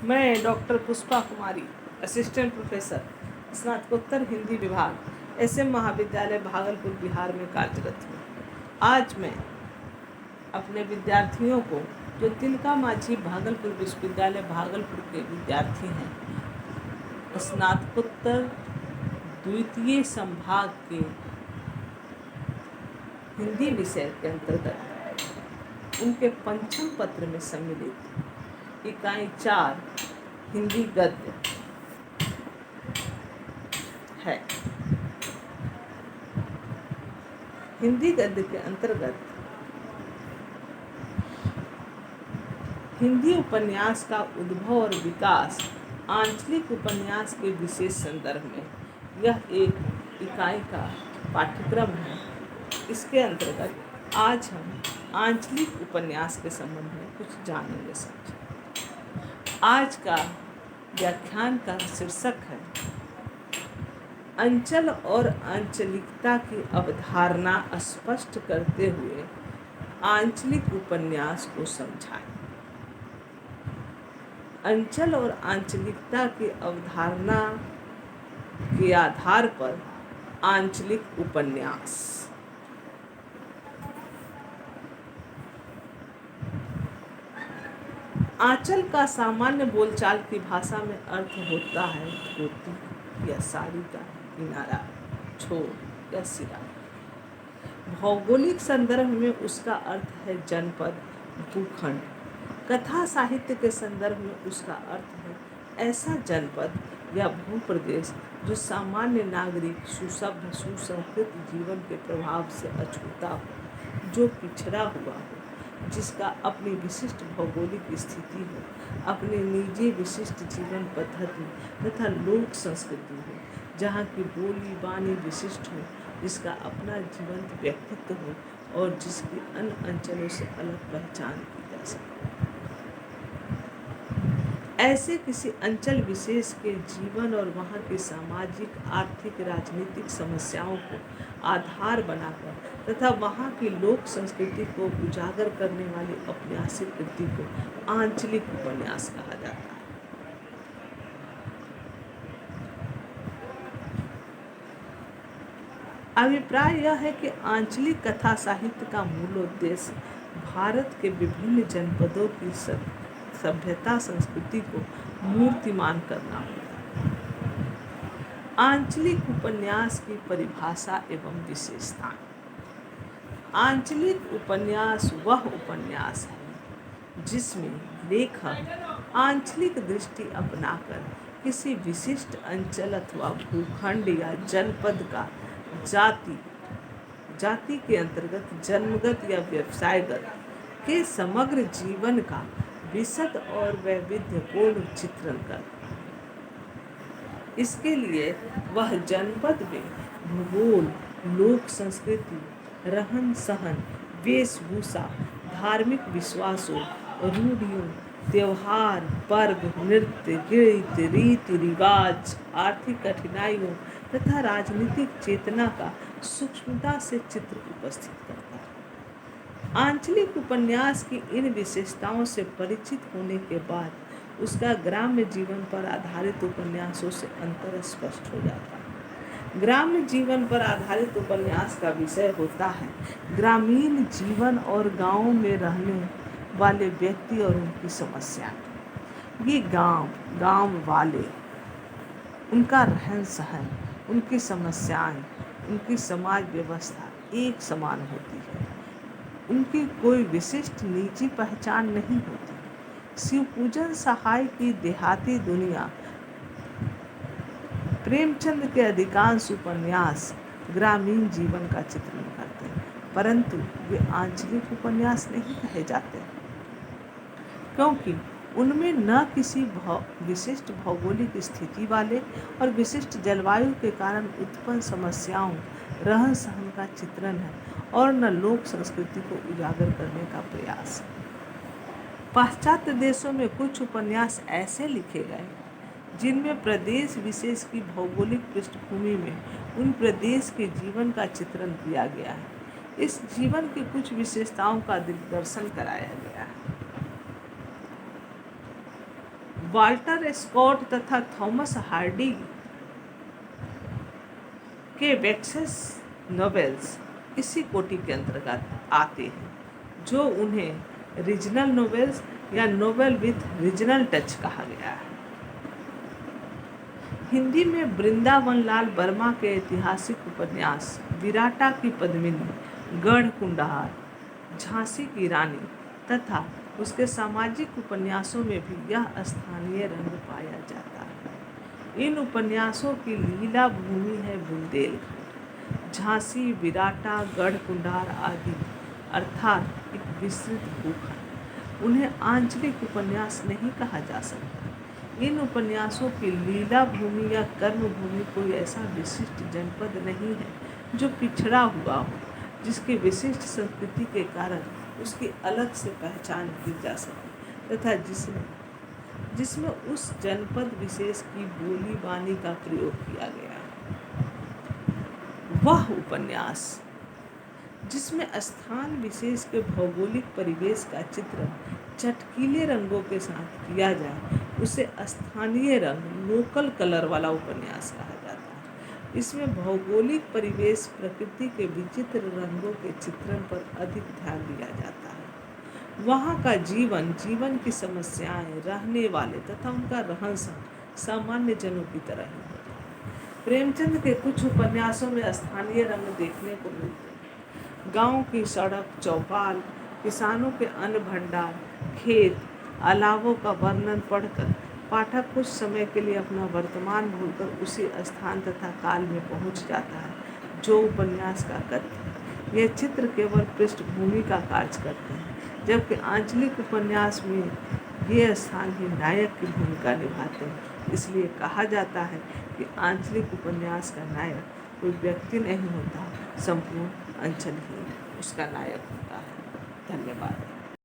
मैं डॉक्टर पुष्पा कुमारी, assistant professor, स्नातकोत्तर हिंदी विभाग, SM महाविद्यालय भागलपुर, बिहार में कार्यरत हूँ। आज मैं अपने विद्यार्थियों को, जो तिलका माझी भागलपुर विश्वविद्यालय भागलपुर के विद्यार्थी हैं, स्नातकोत्तर द्वितीय संभाग के हिंदी विषय के अंतर्गत उनके पंचम पत्र में सम्मिलित इकाई 4 हिंदी गद्य है। हिंदी गद्य के अंतर्गत हिंदी उपन्यास का उद्भव और विकास आंचलिक उपन्यास के विशेष संदर्भ में यह एक इकाई का पाठ्यक्रम है। इसके अंतर्गत आज हम आंचलिक उपन्यास के संबंध में कुछ जानेंगे समझेंगे। आज का व्याख्यान का शीर्षक है अंचल और आंचलिकता की अवधारणा स्पष्ट करते हुए आंचलिक उपन्यास को समझाएं। अंचल और आंचलिकता की अवधारणा के आधार पर आंचलिक उपन्यास। आंचल का सामान्य बोलचाल की भाषा में अर्थ होता है धोती या साड़ी का किनारा, छोर या सिरा। भौगोलिक संदर्भ में उसका अर्थ है जनपद, भूखंड। कथा साहित्य के संदर्भ में उसका अर्थ है ऐसा जनपद या भूप्रदेश जो सामान्य नागरिक, सुसभ्य, सुसंस्कृत जीवन के प्रभाव से अछूता हो, जो पिछड़ा हुआ हो, जिसका अपनी विशिष्ट भौगोलिक स्थिति हो, अपनी निजी विशिष्ट जीवन पद्धति तथा लोक संस्कृति हो, जहाँ की बोली बानी विशिष्ट हो, जिसका अपना जीवंत व्यक्तित्व हो और जिसकी अन्य अंचलों से अलग पहचान की जा सके। ऐसे किसी अंचल विशेष के जीवन और वहाँ की सामाजिक, आर्थिक, राजनीतिक समस्याओं को आधार बनाकर तथा वहाँ की लोक संस्कृति को उजागर करने वाली औपन्यासिक कृति को आंचलिक उपन्यास कहा जाता है। अभिप्राय यह है कि आंचलिक कथा साहित्य का मूल उद्देश्य भारत के विभिन्न जनपदों की सभ्यता, संस्कृति को मूर्तिमान करना होता है। आंचलिक उपन्यास की परिभाषा एवं विशेषता। आंचलिक उपन्यास वह उपन्यास है जिसमें लेखक आंचलिक दृष्टि अपनाकर किसी विशिष्ट अंचल अथवा भूखंड या जनपद का जाति के अंतर्गत जन्मगत या व्यवसायगत के समग्र जीवन का विशद और वैविध्यपूर्ण चित्रण करता है। इसके लिए वह जनपद में भूगोल, लोक संस्कृति, रहन सहन, वेशभूषा, धार्मिक विश्वासों, रूढ़ियों, त्योहार, पर्व, नृत्य, गीत, रीति रिवाज, आर्थिक कठिनाइयों तथा राजनीतिक चेतना का सूक्ष्मता से चित्र उपस्थित करता है। आंचलिक उपन्यास की इन विशेषताओं से परिचित होने के बाद उसका ग्राम्य जीवन पर आधारित उपन्यासों से अंतर स्पष्ट हो जाता है। ग्राम्य जीवन पर आधारित उपन्यास का विषय होता है ग्रामीण जीवन और गांवों में रहने वाले व्यक्ति और उनकी समस्याएं। ये गांव वाले, उनका रहन सहन, उनकी समस्याएं, उनकी समाज व्यवस्था एक समान होती है। उनकी कोई विशिष्ट निजी पहचान नहीं होती। शिवपूजन सहाय की देहाती दुनिया। प्रेमचंद के अधिकांश उपन्यास ग्रामीण जीवन का चित्रण करते हैं, परंतु वे आंचलिक उपन्यास नहीं कहे जाते, क्योंकि उनमें न किसी विशिष्ट भौगोलिक स्थिति वाले और विशिष्ट जलवायु के कारण उत्पन्न समस्याओं, रहन सहन का चित्रण है और न लोक संस्कृति को उजागर करने का प्रयास। पाश्चात्य देशों में कुछ उपन्यास ऐसे लिखे गए जिनमें प्रदेश विशेष की भौगोलिक पृष्ठभूमि में उन प्रदेश के जीवन का चित्रण किया गया है। इस जीवन की कुछ विशेषताओं का दिग्दर्शन कराया गया है। वाल्टर स्कॉट तथा थॉमस हार्डी के वेक्सेस नॉवेल्स इसी कोटि के अंतर्गत आते हैं, जो उन्हें रीजनल नॉवेल्स या नॉवेल विथ रीजनल टच कहा गया है। हिंदी में वृंदावन लाल वर्मा के ऐतिहासिक उपन्यास विराटा की पद्मिनी, गढ़ कुंडार, झांसी की रानी तथा उसके सामाजिक उपन्यासों में भी यह स्थानीय रंग पाया जाता है। इन उपन्यासों की लीला भूमि है बुंदेलखंड, झांसी, विराटा, गढ़ कुंडार आदि, अर्थात एक विस्तृत भूखंड। उन्हें आंचलिक उपन्यास नहीं कहा जा सकता। इन उपन्यासों की लीला भूमि या कर्म भूमि कोई ऐसा विशिष्ट जनपद नहीं है जो पिछड़ा हुआ हो, जिसकी विशिष्ट संस्कृति के कारण उसकी अलग से पहचान की जा सके तथा जिसमें उस जनपद विशेष की बोली बानी का प्रयोग किया गया है। वह उपन्यास जिसमें स्थान विशेष के भौगोलिक परिवेश का चित्रण चटकीले रंगों के साथ किया जाए, उसे स्थानीय रंग, लोकल कलर वाला उपन्यास कहा जाता है। इसमें भौगोलिक परिवेश, प्रकृति के विचित्र रंगों के चित्रण पर अधिक ध्यान दिया जाता है। वहाँ का जीवन की समस्याएं, रहने वाले तथा उनका रहन सहन सामान्य जनों की तरह ही होता है। प्रेमचंद के कुछ उपन्यासों में स्थानीय रंग देखने को मिलते हैं। गांव की सड़क, चौपाल, किसानों के अन्न भंडार, खेत, अलावों का वर्णन पढ़कर पाठक कुछ समय के लिए अपना वर्तमान भूलकर उसी स्थान तथा काल में पहुंच जाता है जो उपन्यास का कथ्य है। यह चित्र केवल पृष्ठभूमि का कार्य करते हैं, जबकि आंचलिक उपन्यास में ये स्थान ही नायक की भूमिका निभाते हैं। इसलिए कहा जाता है कि आंचलिक उपन्यास का नायक कोई व्यक्ति नहीं होता, संपूर्ण अंचल ही उसका नायक होता है। धन्यवाद।